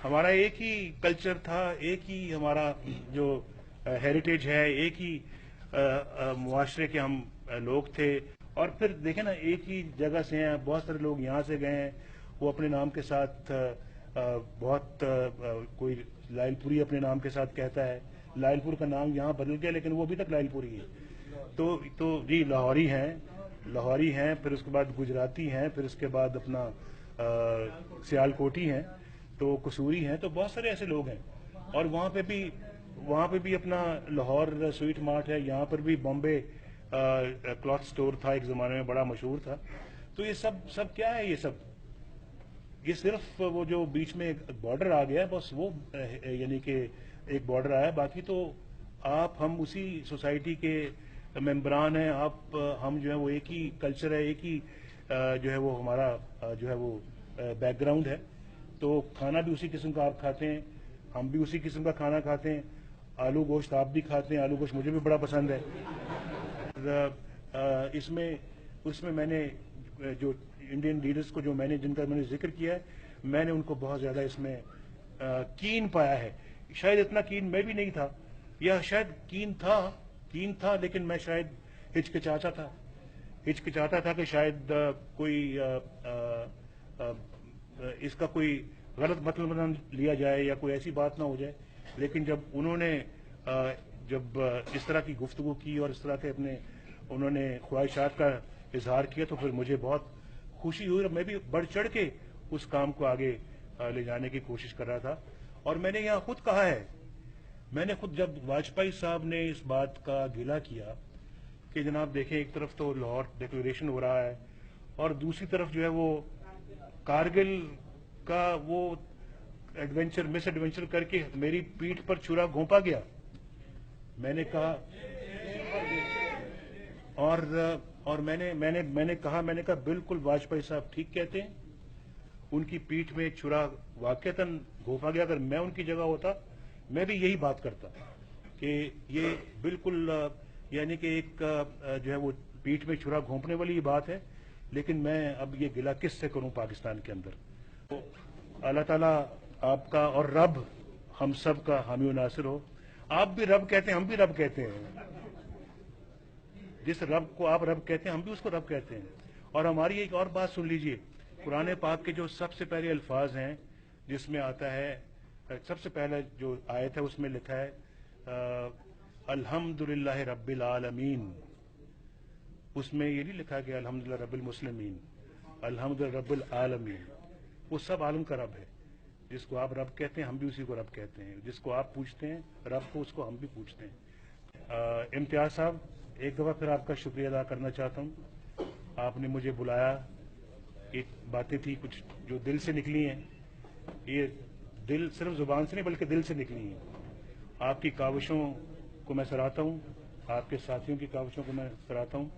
हमारा एक ही कल्चर था, एक ही हमारा जो हेरिटेज है, एक ही मुआशरे के हम लोग थे। और फिर देखें ना, एक ही जगह से हैं, बहुत सारे लोग यहाँ से गए हैं, वो अपने नाम के साथ कोई लाइलपुरी अपने नाम के साथ कहता है। लाइलपुर का नाम यहाँ बदल गया, लेकिन वो अभी तक लाइलपुरी है। तो जी, लाहौरी हैं, फिर उसके बाद गुजराती हैं, फिर उसके बाद अपना सियालकोटी हैं, तो कसूरी हैं, तो बहुत सारे ऐसे लोग हैं। और वहाँ पे भी अपना लाहौर स्वीट मार्ट है, यहाँ पर भी बॉम्बे क्लॉथ स्टोर था, एक ज़माने में बड़ा मशहूर था। तो ये सब क्या है? ये सिर्फ वो जो बीच में एक बॉर्डर आ गया है, बस वो यानी कि एक बॉर्डर आया, बाकी तो आप हम उसी सोसाइटी के मेंबरान हैं। हम जो है वो एक ही कल्चर है, एक ही जो है वो हमारा जो है वो बैकग्राउंड है। तो खाना भी उसी किस्म का आप खाते हैं, हम भी उसी किस्म का खाना खाते हैं। आलू गोश्त आप भी खाते हैं, आलू गोश्त मुझे भी बड़ा पसंद है। इसमें उसमें मैंने जो इंडियन लीडर्स को जिनका मैंने जिक्र किया है, मैंने उनको बहुत ज़्यादा इसमें कीन पाया है। शायद इतना कीन मैं भी नहीं था, या शायद कीन था, लेकिन मैं शायद हिचकिचाता था कि शायद कोई इसका कोई गलत मतलब न लिया जाए या कोई ऐसी बात ना हो जाए। लेकिन जब उन्होंने इस तरह की गुफ्तगू की और इस तरह के उन्होंने ख्वाहिशात का इजहार किया, तो फिर मुझे बहुत खुशी हुई और मैं भी बढ़ चढ़ के उस काम को आगे ले जाने की कोशिश कर रहा था। और मैंने यहाँ खुद कहा है, जब वाजपेयी साहब ने इस बात का गिला किया कि जनाब देखें, एक तरफ तो लाहौर डिक्लेरेशन हो रहा है और दूसरी तरफ जो है वो कारगिल का वो मिस एडवेंचर करके मेरी पीठ पर छुरा घोंपा गया। मैंने कहा और मैंने कहा बिल्कुल वाजपेयी साहब ठीक कहते हैं, उनकी पीठ में छुरा वाकईतन घोंपा गया। अगर मैं उनकी जगह होता, मैं भी यही बात करता कि ये बिल्कुल यानी कि एक जो है वो पीठ में छुरा घोंपने वाली बात है। लेकिन मैं अब ये गिला किससे करूं पाकिस्तान के अंदर? तो अल्लाह ताला आपका और रब हम सब का हामी और नासिर हो। आप भी रब कहते हैं, हम भी रब कहते हैं। जिस रब को आप रब कहते हैं, हम भी उसको रब कहते हैं। और हमारी एक और बात सुन लीजिए, कुरान पाक के जो सबसे पहले अल्फाज हैं, जिसमें आता है, सबसे पहले जो आयत है उसमें लिखा है अल्हम्दुलिल्लाह रब्बिल आलमीन। उसमें ये नहीं लिखा कि अल्हम्दुलिल्लाह रब्बिल मुस्लिमीन, अल्हम्दुलिल्लाह रब्बिल आलमीन। वो सब आलम का रब है। जिसको आप रब कहते हैं, हम भी उसी को रब कहते हैं। जिसको आप पूछते हैं रब को, उसको हम भी पूछते हैं। इम्तियाज साहब, एक दफ़ा फिर आपका शुक्रिया अदा करना चाहता हूँ। आपने मुझे बुलाया, एक बातें थी कुछ जो दिल से निकली हैं। ये दिल सिर्फ जुबान से नहीं बल्कि दिल से निकली हैं। आपकी काविशों को मैं सराहता हूँ, आपके साथियों की काविशों को मैं सराहता हूँ।